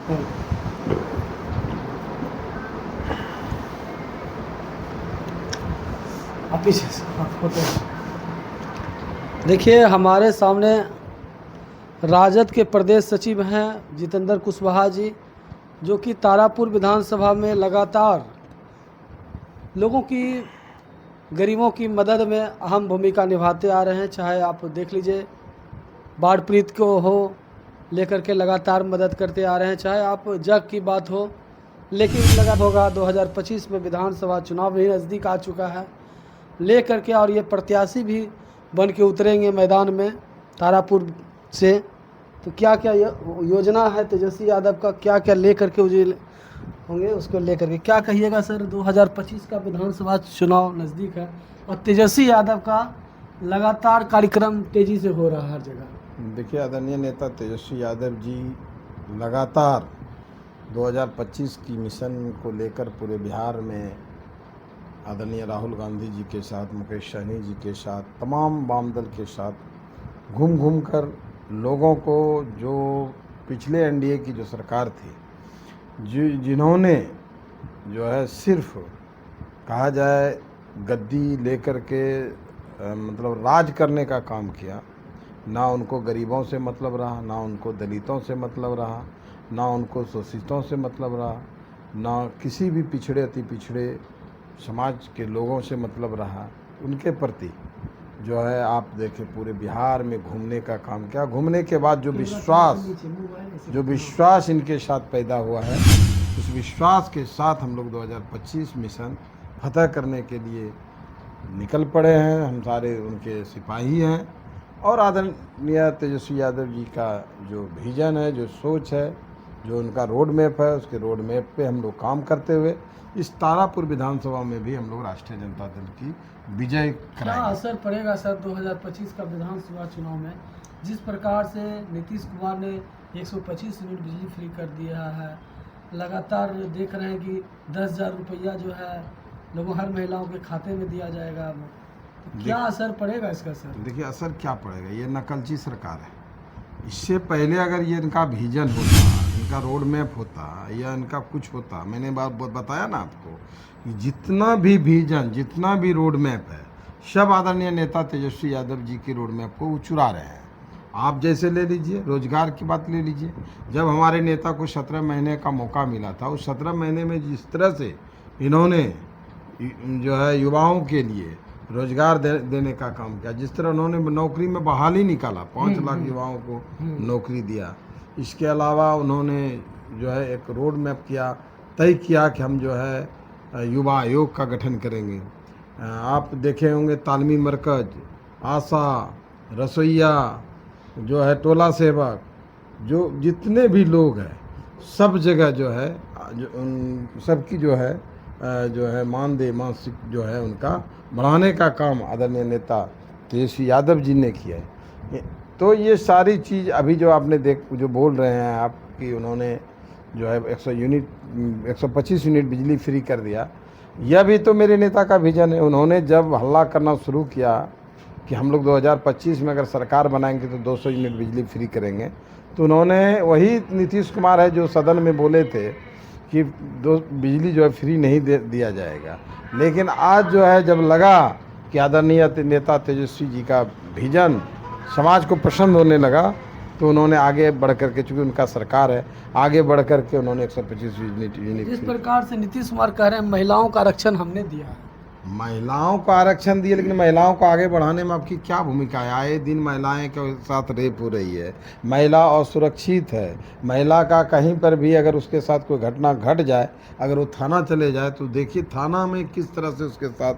आप पीछे से फोटो देखिए। हमारे सामने राजद के प्रदेश सचिव हैं जितेंद्र कुशवाहा जी, जो कि तारापुर विधानसभा में लगातार लोगों की, गरीबों की मदद में अहम भूमिका निभाते आ रहे हैं। चाहे आप देख लीजिए, बाढ़ पीड़ित को हो लेकर के लगातार मदद करते आ रहे हैं, चाहे आप जग की बात हो। लेकिन लगा होगा 2025 में विधानसभा चुनाव भी नज़दीक आ चुका है लेकर के, और ये प्रत्याशी भी बन के उतरेंगे मैदान में तारापुर से। तो क्या क्या योजना है तेजस्वी यादव का, क्या क्या लेकर के उजे होंगे, उसको लेकर के क्या कहिएगा सर? 2025 का विधानसभा चुनाव नज़दीक है और तेजस्वी यादव का लगातार कार्यक्रम तेज़ी से हो रहा है हर जगह। देखिए, आदरणीय नेता तेजस्वी यादव जी लगातार 2025 की मिशन को लेकर पूरे बिहार में आदरणीय राहुल गांधी जी के साथ, मुकेश सहनी जी के साथ, तमाम वाम दल के साथ घूम घूम कर लोगों को, जो पिछले एनडीए की जो सरकार थी, जिन्होंने जो है सिर्फ कहा जाए गद्दी लेकर के मतलब राज करने का काम किया, ना उनको गरीबों से मतलब रहा, ना उनको दलितों से मतलब रहा, ना उनको शोषितों से मतलब रहा, ना किसी भी पिछड़े अति पिछड़े समाज के लोगों से मतलब रहा। उनके प्रति जो है आप देखें पूरे बिहार में घूमने का काम किया। घूमने के बाद जो विश्वास इनके साथ पैदा हुआ है, उस विश्वास के साथ हम लोग 2025 मिशन फतह करने के लिए निकल पड़े हैं। हम सारे उनके सिपाही हैं और आदरणीय तेजस्वी यादव जी का जो विजन है, जो सोच है, जो उनका रोड मैप है, उसके रोड मैप पे हम लोग काम करते हुए इस तारापुर विधानसभा में भी हम लोग राष्ट्रीय जनता दल की विजय कराएंगे। क्या असर पड़ेगा सर 2025 का विधानसभा चुनाव में? जिस प्रकार से नीतीश कुमार ने 125 यूनिट बिजली फ्री कर दिया है, लगातार देख रहे हैं कि 10,000 रुपया जो है लोगों, हर महिलाओं के खाते में दिया जाएगा। तो क्या असर पड़ेगा इसका सर? देखिए, असर क्या पड़ेगा, ये नकलची सरकार है। इससे पहले अगर ये इनका विजन होता, इनका रोड मैप होता या इनका कुछ होता, मैंने बात बताया ना आपको कि जितना भी विजन, जितना भी रोड मैप है, सब आदरणीय नेता तेजस्वी यादव जी की रोड मैप को वो चुरा रहे हैं। आप जैसे ले लीजिए, रोजगार की बात ले लीजिए। जब हमारे नेता को 17 महीने का मौका मिला था, उस 17 महीने में जिस तरह से इन्होंने जो है युवाओं के लिए रोजगार देने का काम किया, जिस तरह उन्होंने नौकरी में बहाली निकाला, 5 लाख युवाओं को नौकरी दिया। इसके अलावा उन्होंने जो है एक रोड मैप किया, तय किया कि हम जो है युवा आयोग का गठन करेंगे। आप देखे होंगे तालीमी मरकज, आशा, रसोईया, जो है टोला सेवक, जो जितने भी लोग हैं, सब जगह जो है सबकी जो है मानदेय मासिक जो है उनका बढ़ाने का काम आदरणीय नेता तेजस्वी यादव जी ने किया है। तो ये सारी चीज़ अभी जो आपने जो बोल रहे हैं आप कि उन्होंने जो है 125 यूनिट बिजली फ्री कर दिया, यह भी तो मेरे नेता का विजन है। उन्होंने जब हल्ला करना शुरू किया कि हम लोग 2025 में अगर सरकार बनाएंगे तो 200 यूनिट बिजली फ्री करेंगे, तो उन्होंने, वही नीतीश कुमार है जो सदन में बोले थे कि बिजली जो है फ्री नहीं दिया जाएगा। लेकिन आज जो है जब लगा कि आदरणीय नेता तेजस्वी जी का विजन समाज को पसंद होने लगा, तो उन्होंने आगे बढ़ करके, चूँकि उनका सरकार है, आगे बढ़ करके उन्होंने 125 यूनिट। जिस प्रकार से नीतीश कुमार कह रहे हैं महिलाओं का आरक्षण हमने दिया है, महिलाओं को आरक्षण दिए, लेकिन महिलाओं को आगे बढ़ाने में आपकी क्या भूमिका है? आए दिन महिलाएं के साथ रेप हो रही है, महिला असुरक्षित है। महिला का कहीं पर भी अगर उसके साथ कोई घटना घट जाए, अगर वो थाना चले जाए, तो देखिए थाना में किस तरह से उसके साथ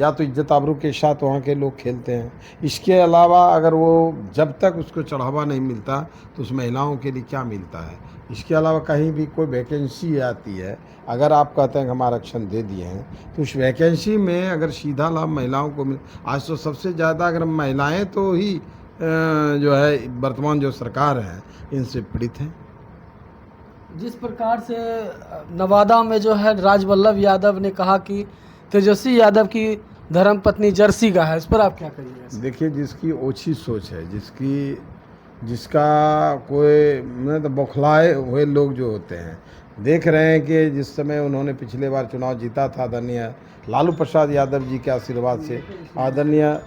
या तो इज्जत आबरू के साथ वहाँ के लोग खेलते हैं। इसके अलावा अगर वो जब तक उसको चढ़ावा नहीं मिलता तो उस महिलाओं के लिए क्या मिलता है? इसके अलावा कहीं भी कोई वैकेंसी आती है, अगर आप कहते हैं कि हम आरक्षण दे दिए हैं, तो उस वैकेंसी में अगर सीधा लाभ महिलाओं को मिल, आज तो सबसे ज़्यादा अगर महिलाएं तो ही जो है वर्तमान जो सरकार है इनसे पीड़ित हैं। जिस प्रकार से नवादा में जो है राजवल्लभ यादव ने कहा कि तेजस्वी यादव की धर्मपत्नी जर्सी का है, इस पर आप क्या कहिएगा? देखिए, जिसकी ओछी सोच है, जिसकी जिसका कोई मतलब तो बौखलाए हुए लोग जो होते हैं। देख रहे हैं कि जिस समय उन्होंने पिछले बार चुनाव जीता था आदरणीय लालू प्रसाद यादव जी के आशीर्वाद से, आदरणीय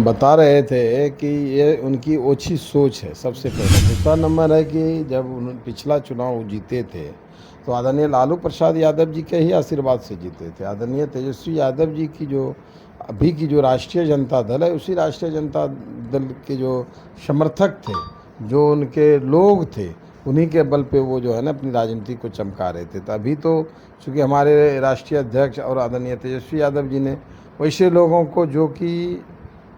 बता रहे थे कि ये उनकी ओछी सोच है सबसे पहले। दूसरा नंबर है कि जब पिछला चुनाव जीते थे तो आदरणीय लालू प्रसाद यादव जी के ही आशीर्वाद से जीते थे। आदरणीय तेजस्वी यादव जी की जो अभी की जो राष्ट्रीय जनता दल है, उसी राष्ट्रीय जनता दल के जो समर्थक थे, जो उनके लोग थे, उन्हीं के बल पे वो जो है ना अपनी राजनीति को चमका रहे थे। तो अभी तो चूँकि हमारे राष्ट्रीय अध्यक्ष और आदरणीय तेजस्वी यादव जी ने वैसे लोगों को जो कि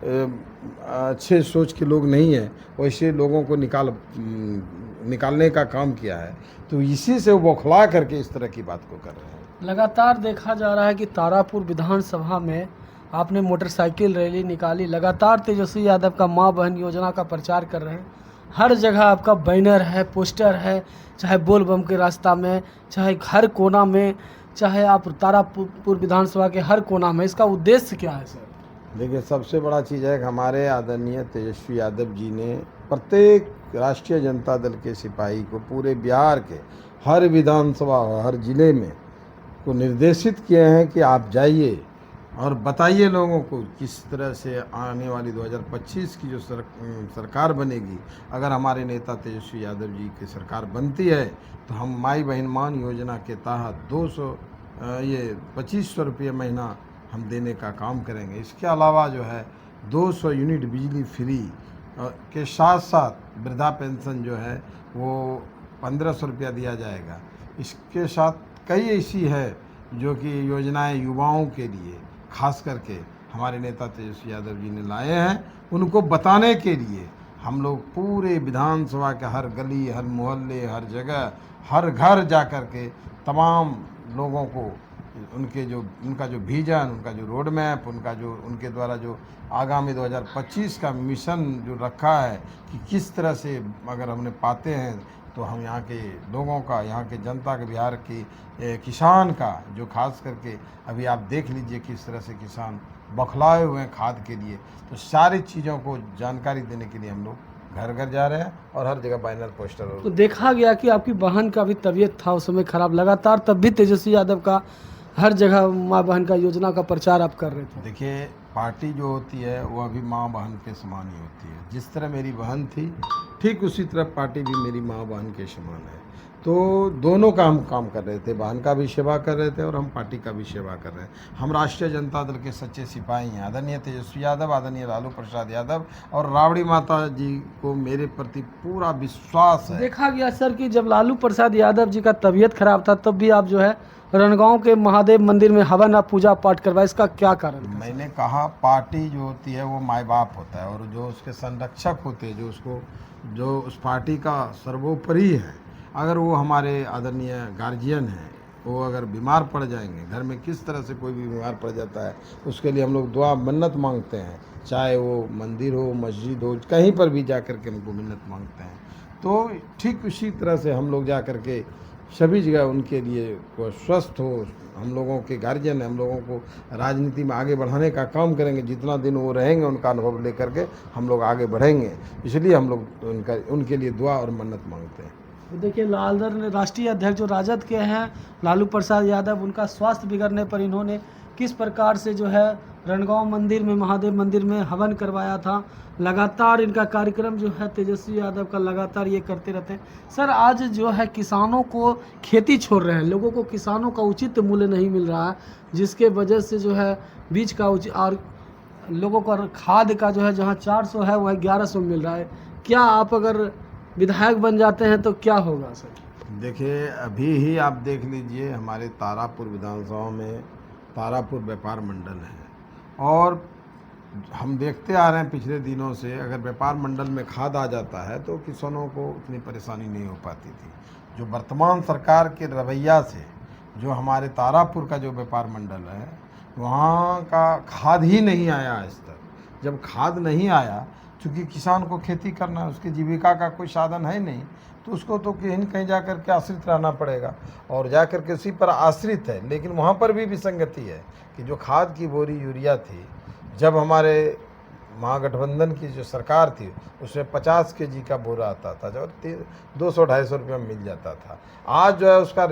अच्छे सोच के लोग नहीं हैं, वैसे लोगों को निकालने का काम किया है। तो इसी से वो बौखला करके इस तरह की बात को कर रहे हैं। लगातार देखा जा रहा है कि तारापुर विधानसभा में आपने मोटरसाइकिल रैली निकाली, लगातार तेजस्वी यादव का मां बहन योजना का प्रचार कर रहे हैं। हर जगह आपका बैनर है, पोस्टर है, चाहे बोल बम के रास्ता में, चाहे हर कोना में, चाहे आप तारापुर विधानसभा के हर कोना में। इसका उद्देश्य क्या है सर? देखिए, सबसे बड़ा चीज़ है कि हमारे आदरणीय तेजस्वी यादव जी ने प्रत्येक राष्ट्रीय जनता दल के सिपाही को पूरे बिहार के हर विधानसभा और हर जिले में को निर्देशित किए हैं कि आप जाइए और बताइए लोगों को किस तरह से आने वाली 2025 की जो सरकार बनेगी। अगर हमारे नेता तेजस्वी यादव जी की सरकार बनती है तो हम माई बहन मान योजना के तहत 2500 रुपये महीना हम देने का काम करेंगे। इसके अलावा जो है 200 यूनिट बिजली फ्री के साथ साथ वृद्धा पेंशन जो है वो 1500 रुपया दिया जाएगा। इसके साथ कई ऐसी है जो कि योजनाएं युवाओं के लिए खास करके हमारे नेता तेजस्वी यादव जी ने लाए हैं। उनको बताने के लिए हम लोग पूरे विधानसभा के हर गली, हर मोहल्ले, हर जगह, हर घर जा कर के तमाम लोगों को उनका जो विजन, उनका जो रोड मैप, उनके द्वारा जो आगामी 2025 का मिशन जो रखा है कि किस तरह से अगर हमने पाते हैं तो हम यहाँ के लोगों का, यहाँ के जनता के, बिहार की किसान का जो खास करके अभी आप देख लीजिए किस तरह से किसान बौखलाए हुए हैं खाद के लिए। तो सारी चीज़ों को जानकारी देने के लिए हम लोग घर घर जा रहे हैं और हर जगह बैनर, पोस्टर। तो देखा गया कि आपकी बहन का भी तबीयत था उस समय खराब, लगातार तब भी तेजस्वी यादव का हर जगह माँ बहन का योजना का प्रचार आप कर रहे थे। देखिए, पार्टी जो होती है वो अभी माँ बहन के समान ही होती है। जिस तरह मेरी बहन थी ठीक उसी तरह पार्टी भी मेरी माँ बहन के समान है। तो दोनों का हम काम कर रहे थे, बहन का भी सेवा कर रहे थे और हम पार्टी का भी सेवा कर रहे हैं। हम राष्ट्रीय जनता दल के सच्चे सिपाही हैं। आदरणीय तेजस्वी यादव, आदरणीय लालू प्रसाद यादव और राबड़ी माता जी को मेरे प्रति पूरा विश्वास है। देखा गया सर कि जब लालू प्रसाद यादव जी का तबीयत खराब था तब भी आप जो है रणगांव के महादेव मंदिर में हवन आप पूजा पाठ करवाए, इसका क्या कारण था? मैंने कहा पार्टी जो होती है वो माई बाप होता है और जो उसके संरक्षक होते हैं, जो उस पार्टी का सर्वोपरि है। अगर वो हमारे आदरणीय गार्जियन हैं, वो अगर बीमार पड़ जाएंगे, घर में किस तरह से कोई भी बीमार पड़ जाता है, उसके लिए हम लोग दुआ मन्नत मांगते हैं। चाहे वो मंदिर हो, मस्जिद हो, कहीं पर भी जा कर के उनको मन्नत मांगते हैं। तो ठीक उसी तरह से हम लोग जा कर के सभी जगह उनके लिए वो स्वस्थ हो, हम लोगों के गार्जियन, हम लोगों को राजनीति में आगे बढ़ाने का काम करेंगे। जितना दिन वो रहेंगे उनका अनुभव लेकर के हम लोग आगे बढ़ेंगे। इसलिए हम लोग उनके लिए दुआ और मन्नत मांगते हैं। देखिए, राष्ट्रीय अध्यक्ष जो राजद के हैं लालू प्रसाद यादव, उनका स्वास्थ्य बिगड़ने पर इन्होंने किस प्रकार से जो है रणगांव मंदिर में, महादेव मंदिर में हवन करवाया था। लगातार इनका कार्यक्रम जो है तेजस्वी यादव का लगातार ये करते रहते हैं। सर, आज जो है किसानों को खेती छोड़ रहे हैं, लोगों को किसानों का उचित मूल्य नहीं मिल रहा है, जिसके वजह से जो है बीज का और लोगों को खाद का जो है जहाँ 400 है वह 1100 मिल रहा है। क्या आप अगर विधायक बन जाते हैं तो क्या होगा सर? देखिए, अभी ही आप देख लीजिए हमारे तारापुर विधानसभा में तारापुर व्यापार मंडल है और हम देखते आ रहे हैं पिछले दिनों से अगर व्यापार मंडल में खाद आ जाता है तो किसानों को उतनी परेशानी नहीं हो पाती थी। जो वर्तमान सरकार के रवैया से जो हमारे तारापुर का जो व्यापार मंडल है वहाँ का खाद ही नहीं आया आज तक। जब खाद नहीं आया चूँकि किसान को खेती करना है, उसकी जीविका का कोई साधन है नहीं, तो उसको तो कहीं न कहीं जा कर के आश्रित रहना पड़ेगा और जा कर के उसी पर आश्रित है। लेकिन वहाँ पर भी विसंगति है कि जो खाद की बोरी यूरिया थी, जब हमारे महागठबंधन की जो सरकार थी उसमें 50 केजी का बोरा आता था जो 200-250 रुपये में मिल जाता था। आज जो है उसका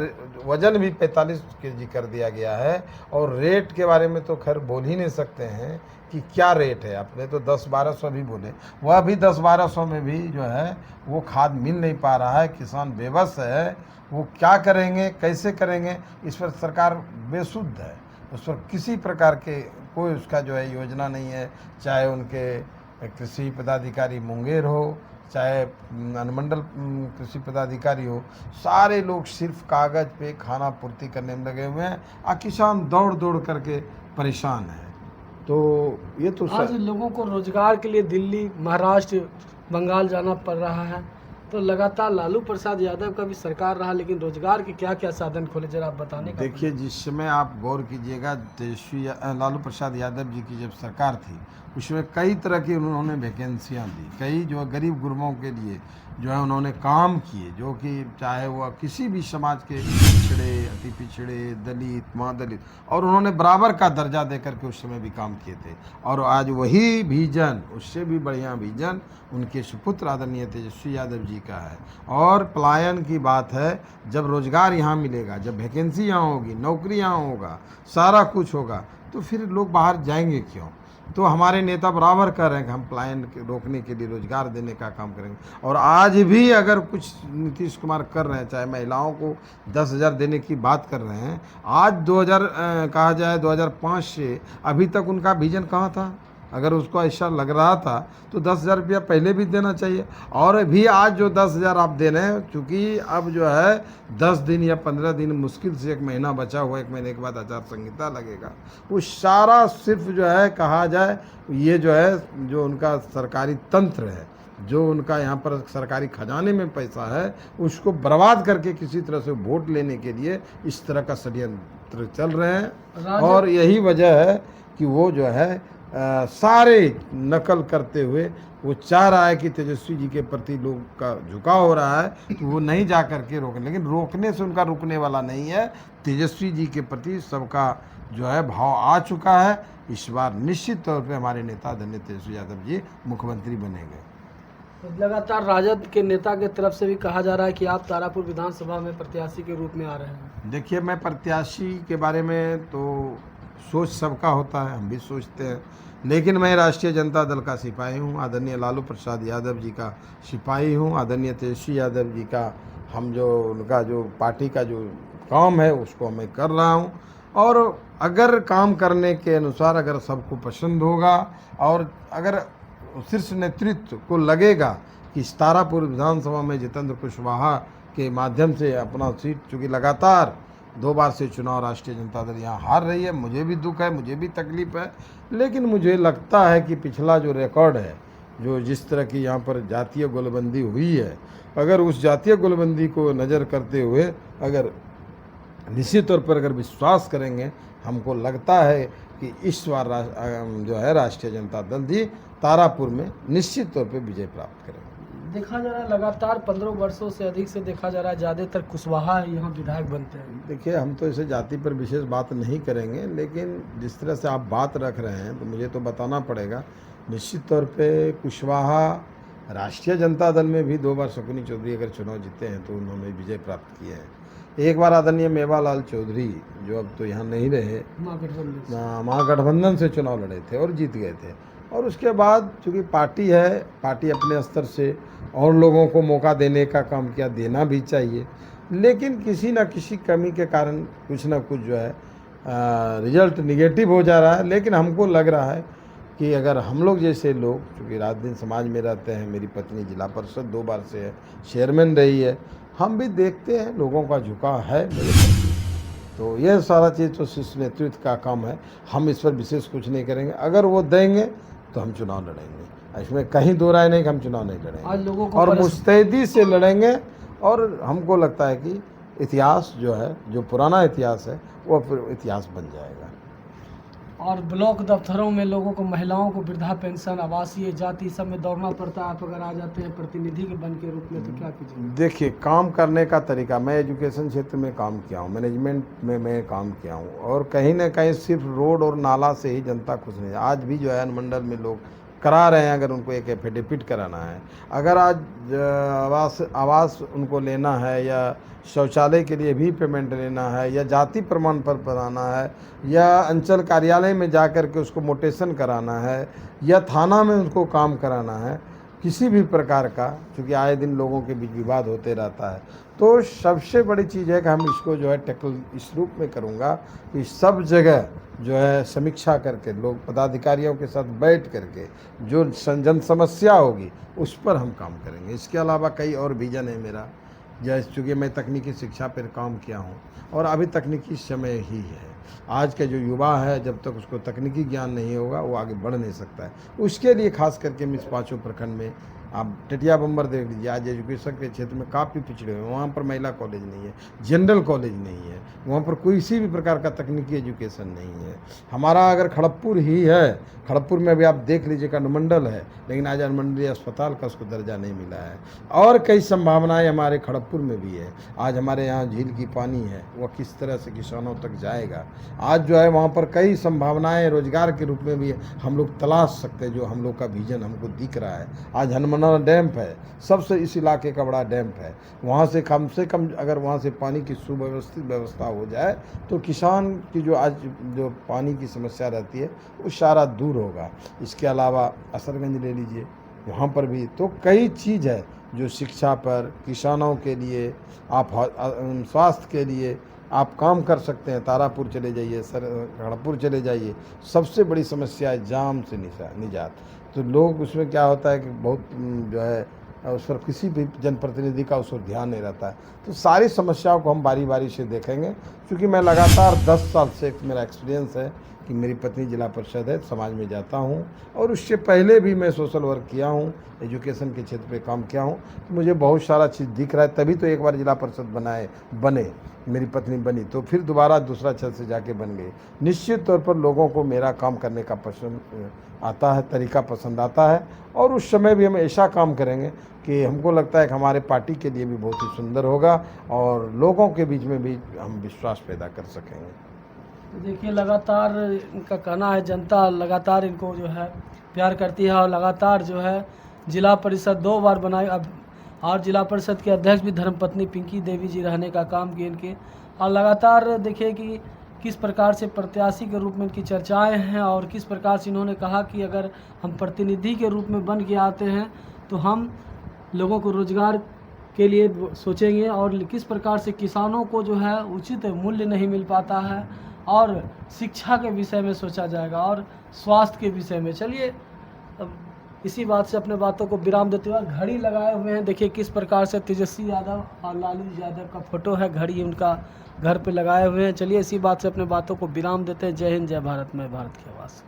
वज़न भी 45 केजी कर दिया गया है और रेट के बारे में तो खैर बोल ही नहीं सकते हैं कि क्या रेट है। आपने तो 10-1200 भी बोले, वह भी 10-1200 में भी जो है वो खाद मिल नहीं पा रहा है। किसान बेबस है, वो क्या करेंगे, कैसे करेंगे, इस पर सरकार बेसुध है। उस पर किसी प्रकार के कोई उसका जो है योजना नहीं है। चाहे उनके कृषि पदाधिकारी मुंगेर हो, चाहे अनुमंडल कृषि पदाधिकारी हो, सारे लोग सिर्फ कागज़ पे खाना पूर्ति करने में लगे हुए हैं और किसान दौड़ दौड़ करके परेशान है। तो ये तो आज लोगों को रोजगार के लिए दिल्ली, महाराष्ट्र, बंगाल जाना पड़ रहा है। तो लगातार लालू प्रसाद यादव का भी सरकार रहा, लेकिन रोजगार के क्या क्या साधन खोले, जरा आप बताने का। देखिए, जिस समय आप गौर कीजिएगा, लालू प्रसाद यादव जी की जब सरकार थी उसमें कई तरह की उन्होंने वैकेंसियां दी, कई जो गरीब गुरबों के लिए जो है उन्होंने काम किए, जो कि चाहे वह किसी भी समाज के पिछड़े, अति पिछड़े, दलित, महादलित, और उन्होंने बराबर का दर्जा देकर के उस समय भी काम किए थे। और आज वही विजन, उससे भी बढ़िया विजन उनके सुपुत्र आदरणीय तेजस्वी यादव जी का है। और पलायन की बात है, जब रोजगार यहाँ मिलेगा, जब वैकेंसी यहाँ होगी, नौकरी यहाँ होगा, सारा कुछ होगा, तो फिर लोग बाहर जाएंगे क्यों। तो हमारे नेता बराबर कर रहे हैं कि हम पलायन रोकने के लिए रोजगार देने का काम करेंगे। और आज भी अगर कुछ नीतीश कुमार कर रहे हैं, चाहे महिलाओं को 10,000 देने की बात कर रहे हैं, आज 2000 कहा जाए 2005 से अभी तक उनका विजन कहाँ था। अगर उसको ऐसा लग रहा था तो 10,000 रुपया पहले भी देना चाहिए। और भी आज जो 10,000 आप दे रहे हैं, चूँकि अब जो है 10 दिन या 15 दिन, मुश्किल से 1 महीना बचा हुआ, 1 महीने के बाद आचार संहिता लगेगा, वो सारा सिर्फ जो है कहा जाए, ये जो है जो उनका सरकारी तंत्र है, जो उनका यहाँ पर सरकारी खजाने में पैसा है, उसको बर्बाद करके किसी तरह से वोट लेने के लिए इस तरह का षड्यंत्र चल रहे हैं। और यही वजह है कि वो जो है सारे नकल करते हुए वो चाह रहा है कि तेजस्वी जी के प्रति लोग का झुकाव हो रहा है, तो वो नहीं जा कर के रोकें। लेकिन रोकने से उनका रुकने वाला नहीं है। तेजस्वी जी के प्रति सबका जो है भाव आ चुका है। इस बार निश्चित तौर पे हमारे नेता आदरणीय तेजस्वी यादव जी मुख्यमंत्री बनेंगे। लगातार राजद के नेता के तरफ से भी कहा जा रहा है कि आप तारापुर विधानसभा में प्रत्याशी के रूप में आ रहे हैं। देखिए, मैं प्रत्याशी के बारे में तो सोच सबका होता है, हम भी सोचते हैं, लेकिन मैं राष्ट्रीय जनता दल का सिपाही हूँ, आदरणीय लालू प्रसाद यादव जी का सिपाही हूँ, आदरणीय तेजस्वी यादव जी का, हम जो उनका जो पार्टी का जो काम है उसको मैं कर रहा हूँ। और अगर काम करने के अनुसार अगर सबको पसंद होगा और अगर शीर्ष नेतृत्व को लगेगा कि तारापुर विधानसभा में जितेंद्र कुशवाहा के माध्यम से अपना सीट, चूँकि लगातार 2 बार से चुनाव राष्ट्रीय जनता दल यहाँ हार रही है, मुझे भी दुख है, मुझे भी तकलीफ है, लेकिन मुझे लगता है कि पिछला जो रिकॉर्ड है, जो जिस तरह की यहाँ पर जातीय गोलबंदी हुई है, अगर उस जातीय गोलबंदी को नज़र करते हुए अगर निश्चित तौर पर अगर विश्वास करेंगे, हमको लगता है कि इस बार जो है राष्ट्रीय जनता दल जी तारापुर में निश्चित तौर पर विजय प्राप्त करेंगे। देखा जा रहा है लगातार 15 वर्षों से अधिक से देखा जा रहा है ज़्यादातर कुशवाहा यहाँ विधायक बनते हैं। देखिए, हम तो इसे जाति पर विशेष बात नहीं करेंगे, लेकिन जिस तरह से आप बात रख रहे हैं तो मुझे तो बताना पड़ेगा। निश्चित तौर पे कुशवाहा राष्ट्रीय जनता दल में भी 2 बार शकुनी चौधरी अगर चुनाव जीते हैं तो उन्होंने विजय प्राप्त किए हैं। एक बार आदरणीय मेवालाल चौधरी, जो अब तो यहाँ नहीं रहे, महागठबंधन से चुनाव लड़े थे और जीत गए थे। और उसके बाद चूँकि पार्टी है, पार्टी अपने स्तर से और लोगों को मौका देने का काम किया, देना भी चाहिए, लेकिन किसी न किसी कमी के कारण कुछ ना कुछ जो है रिजल्ट निगेटिव हो जा रहा है। लेकिन हमको लग रहा है कि अगर हम लोग जैसे लोग, चूँकि रात दिन समाज में रहते हैं, मेरी पत्नी जिला परिषद 2 बार से है, चेयरमैन रही है, हम भी देखते हैं लोगों का झुकाव है मेरे प्रति। तो यह सारा चीज़ तो शीर्ष नेतृत्व का काम है, हम इस पर विशेष कुछ नहीं करेंगे। अगर वो देंगे तो हम चुनाव लड़ेंगे, इसमें कहीं दो राय नहीं कि हम चुनाव नहीं लड़ेंगे। आज लोगों को और मुस्तैदी से लड़ेंगे। और हमको लगता है कि इतिहास जो है, जो पुराना इतिहास है, वो फिर इतिहास बन जाएगा। और ब्लॉक दफ्तरों में लोगों को, महिलाओं को वृद्धा पेंशन, आवासीय, जाति, सब में दौड़ना पड़ता है। आप अगर आ जाते हैं प्रतिनिधि के बन के रूप में तो क्या कीजिएगा? देखिए, काम करने का तरीका, मैं एजुकेशन क्षेत्र में काम किया हूँ, मैनेजमेंट में मैं काम किया हूँ, और कहीं ना कहीं सिर्फ रोड और नाला से ही जनता खुश नहीं है। आज भी जो है अनुमंडल में लोग करा रहे हैं, अगर उनको एक एफिडेविट कराना है, अगर आज आवास उनको लेना है, या शौचालय के लिए भी पेमेंट लेना है, या जाति प्रमाण पत्र बनाना है, या अंचल कार्यालय में जा कर के उसको मोटेशन कराना है, या थाना में उसको काम कराना है, किसी भी प्रकार का, क्योंकि आए दिन लोगों के बीच विवाद होते रहता है, तो सबसे बड़ी चीज़ है कि हम इसको जो है टैकल इस रूप में करूँगा कि सब जगह जो है समीक्षा करके, लोग पदाधिकारियों के साथ बैठ करके जो जन समस्या होगी उस पर हम काम करेंगे। इसके अलावा कई और विजन है मेरा, जैसे चूँकि मैं तकनीकी शिक्षा पर काम किया हूँ, और अभी तकनीकी समय ही है। आज का जो युवा है, जब तक उसको तकनीकी ज्ञान नहीं होगा वो आगे बढ़ नहीं सकता है। उसके लिए खास करके हम इस 5 प्रखंड में, आप टिटिया बम्बर देख लीजिए, आज एजुकेशन के क्षेत्र में काफ़ी पिछड़े हुए हैं। वहाँ पर महिला कॉलेज नहीं है, जनरल कॉलेज नहीं है, वहाँ पर किसी भी प्रकार का तकनीकी एजुकेशन नहीं है। हमारा अगर खड़गपुर ही है, खड़गपुर में भी आप देख लीजिए अनुमंडल है, लेकिन आज अनुमंडलीय अस्पताल का उसको दर्जा नहीं मिला है। और कई संभावनाएं हमारे खड़गपुर में भी है। आज हमारे यहाँ झील की पानी है, वह किस तरह से किसानों तक जाएगा। आज जो है वहाँ पर कई संभावनाएं रोजगार के रूप में भी हम लोग तलाश सकते हैं, जो हम लोग का विजन हमको दिख रहा है। आज हनुमान डैम है, सबसे इस इलाके का बड़ा डैम है, वहाँ से कम अगर वहाँ से पानी की सुव्यवस्थित व्यवस्था हो जाए तो किसान की जो आज जो पानी की समस्या रहती है वो सारा दूर होगा। इसके अलावा असरगंज ले लीजिए, वहाँ पर भी तो कई चीज़ है जो शिक्षा पर, किसानों के लिए, आप स्वास्थ्य के लिए आप काम कर सकते हैं। तारापुर चले जाइए, खड़गपुर चले जाइए, सबसे बड़ी समस्या है जाम से निजात। तो लोग उसमें क्या होता है कि बहुत जो है उस पर किसी भी जनप्रतिनिधि का उस पर ध्यान नहीं रहता है। तो सारी समस्याओं को हम बारी बारी से देखेंगे, क्योंकि मैं लगातार 10 साल से मेरा एक्सपीरियंस है कि मेरी पत्नी जिला परिषद है, समाज में जाता हूँ, और उससे पहले भी मैं सोशल वर्क किया हूँ, एजुकेशन के क्षेत्र पे काम किया हूँ। तो मुझे बहुत सारा चीज़ दिख रहा है, तभी तो एक बार जिला परिषद बने मेरी पत्नी बनी, तो फिर दोबारा दूसरा छत से जाके बन गई। निश्चित तौर पर लोगों को मेरा काम करने का पसंद आता है, तरीका पसंद आता है, और उस समय भी हम ऐसा काम करेंगे कि हमको लगता है कि हमारे पार्टी के लिए भी बहुत ही सुंदर होगा, और लोगों के बीच में भी हम विश्वास पैदा कर सकेंगे। तो देखिए, लगातार इनका कहना है जनता लगातार इनको जो है प्यार करती है, और लगातार जो है जिला परिषद 2 बार बनाई, अब और जिला परिषद के अध्यक्ष भी धर्मपत्नी पिंकी देवी जी रहने का काम किए इनके। और लगातार देखिए कि किस प्रकार से प्रत्याशी के रूप में इनकी चर्चाएं हैं, और किस प्रकार से इन्होंने कहा कि अगर हम प्रतिनिधि के रूप में बन के आते हैं तो हम लोगों को रोजगार के लिए सोचेंगे, और किस प्रकार से किसानों को जो है उचित मूल्य नहीं मिल पाता है, और शिक्षा के विषय में सोचा जाएगा, और स्वास्थ्य के विषय में। चलिए, अब इसी बात से अपने बातों को विराम देते हुए, घड़ी लगाए हुए हैं, देखिए किस प्रकार से तेजस्वी यादव और लालू यादव का फोटो है, घड़ी उनका घर पे लगाए हुए हैं। चलिए, इसी बात से अपने बातों को विराम देते हैं। जय हिंद, जय भारत, मैं भारत की आवाज़।